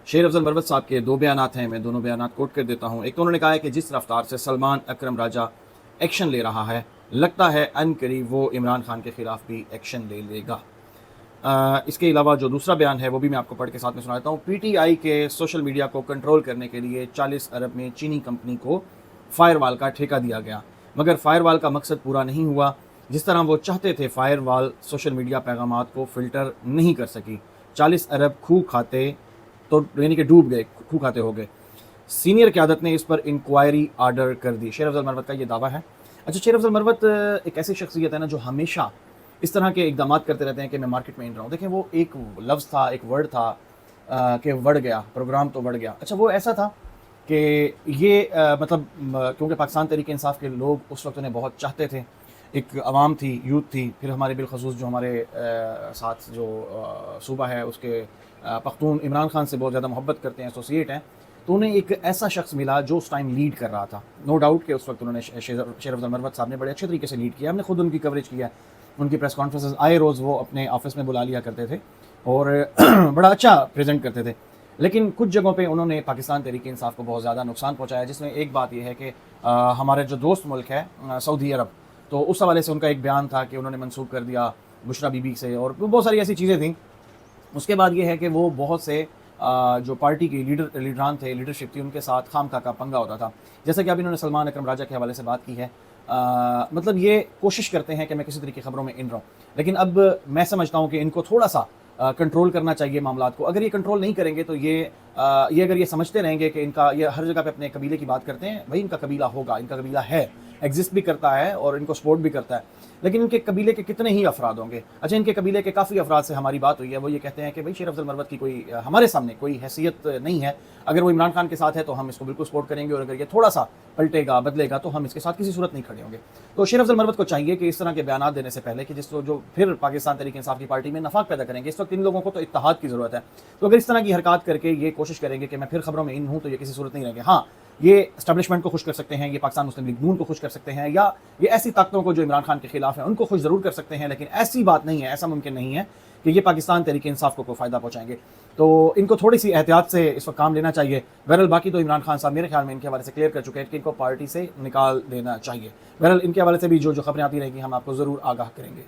शेर अफजल मरवत साहब के दो बयानात हैं, मैं दोनों बयानात कोट कर देता हूँ। एक तो उन्होंने कहा है कि जिस रफ्तार से सलमान अकरम राजा एक्शन ले रहा है, लगता है अनकरीब वो इमरान खान के ख़िलाफ़ भी एक्शन ले लेगा। इसके अलावा जो दूसरा बयान है वो भी मैं आपको पढ़ के साथ में सुनाता हूँ। PTI के सोशल मीडिया को कंट्रोल करने के लिए 40 अरब में चीनी कंपनी को फायरवॉल का ठेका दिया गया, मगर फायरवॉल का मकसद पूरा नहीं हुआ। जिस तरह वो चाहते थे फायरवॉल सोशल मीडिया पैगामात को फ़िल्टर नहीं कर सकी। 40 अरब खूह खाते तो यानी कि डूब गए, खूह खाते हो गए। सीनियर क़यादत ने इस पर इंक्वायरी आर्डर कर दी। शेर अफजल मरवत का ये दावा है। अच्छा, शेर अफजल मरवत एक ऐसी शख्सियत है ना जो हमेशा इस तरह के इक़दाम करते रहते हैं कि मैं मार्केट में इन रहा हूँ। देखें, वो एक लफ्ज़ था, एक वर्ड था कि बढ़ गया, प्रोग्राम तो बढ़ गया। अच्छा, वो ऐसा था कि ये मतलब क्योंकि पाकिस्तान तहरीक इंसाफ के लोग उस वक्त उन्हें बहुत चाहते थे, एक आवाम थी, यूथ थी, फिर हमारे बिलखसूस जो हमारे साथ जो सूबा है उसके पख्तून इमरान खान से बहुत ज़्यादा मोहब्बत करते हैं, एसोसिएट हैं, तो उन्हें एक ऐसा शख्स मिला जो उस टाइम लीड कर रहा था। नो डाउट कि उस वक्त उन्होंने शेर अफजल मरवत साहब ने बड़े अच्छे तरीके से लीड किया। हमने खुद उनकी कवरेज किया, उनकी प्रेस कॉन्फ्रेंसेस आए रोज़ वो अपने ऑफिस में बुला लिया करते थे और बड़ा अच्छा प्रेजेंट करते थे। लेकिन कुछ जगहों पे उन्होंने पाकिस्तान तहरीक इंसाफ को बहुत ज़्यादा नुकसान पहुंचाया, जिसमें एक बात यह है कि हमारे जो दोस्त मुल्क है सऊदी अरब, तो उस हवाले से उनका एक बयान था कि उन्होंने मनसूख कर दिया बुशरा बीबी से, और बहुत सारी ऐसी चीज़ें थी। उसके बाद ये है कि वो बहुत से जो पार्टी की लीडरान थे, लीडरशिप थी, उनके साथ खामखा का पंगा होता था। जैसा कि अभी इन्होंने सलमान अकरम राजा के हवाले से बात की है, मतलब ये कोशिश करते हैं कि मैं किसी तरीके की खबरों में इन रहूँ, लेकिन अब मैं समझता हूँ कि इनको थोड़ा सा कंट्रोल करना चाहिए मामलात को। अगर ये कंट्रोल नहीं करेंगे तो ये अगर ये समझते रहेंगे कि इनका ये हर जगह पे अपने कबीले की बात करते हैं, भाई इनका कबीला होगा, इनका कबीला है, एग्जिस्ट भी करता है और इनको सपोर्ट भी करता है, लेकिन इनके कबीले के कितने ही अफराद होंगे। अच्छा, इनके कबीले के काफ़ी अफराद से हमारी बात हुई है, वो ये कहते हैं कि भाई शेर अफजल मरवत की कोई हमारे सामने कोई हैसियत नहीं है, अगर वो इमरान खान के साथ है तो हम इसको बिल्कुल सपोर्ट करेंगे, और अगर ये थोड़ा सा पलटेगा, बदलेगा, तो हम इसके साथ किसी सूरत नहीं खड़े होंगे। तो शेर अफजल मरवत को चाहिए कि इस तरह के बयान देने से पहले कि जिसको जो फिर पाकिस्तान तहरीक इंसाफ की पार्टी में नफाक पैदा करेंगे, इस वक्त इन लोगों को तो इत्तेहाद की ज़रूरत है। तो अगर इस तरह की हरकत करके ये कोशिश करेंगे कि मैं फिर खबरों में इन हूँ, तो ये किसी सूरत नहीं रहेंगे। हाँ, ये एस्टैब्लिशमेंट को खुश कर सकते हैं, ये पाकिस्तान मुस्लिम लीग नून को खुश कर सकते हैं, या ये ऐसी ताकतों को जो इमरान खान के खिलाफ हैं उनको खुश ज़रूर कर सकते हैं, लेकिन ऐसी बात नहीं है, ऐसा मुमकिन नहीं है कि ये पाकिस्तान तहरीक इंसाफ को कोई फ़ायदा पहुँचाएंगे। तो इनको थोड़ी सी एहतियात से इस वक्त काम लेना चाहिए। बहरहाल बाकी तो इमरान खान साहब मेरे ख्याल में इनके हवाले से क्लियर कर चुके हैं कि इनको पार्टी से निकाल देना चाहिए। बहरहाल इनके हवाले से भी जो खबरें आती रहेंगी हम आपको ज़रूर आगाह करेंगे।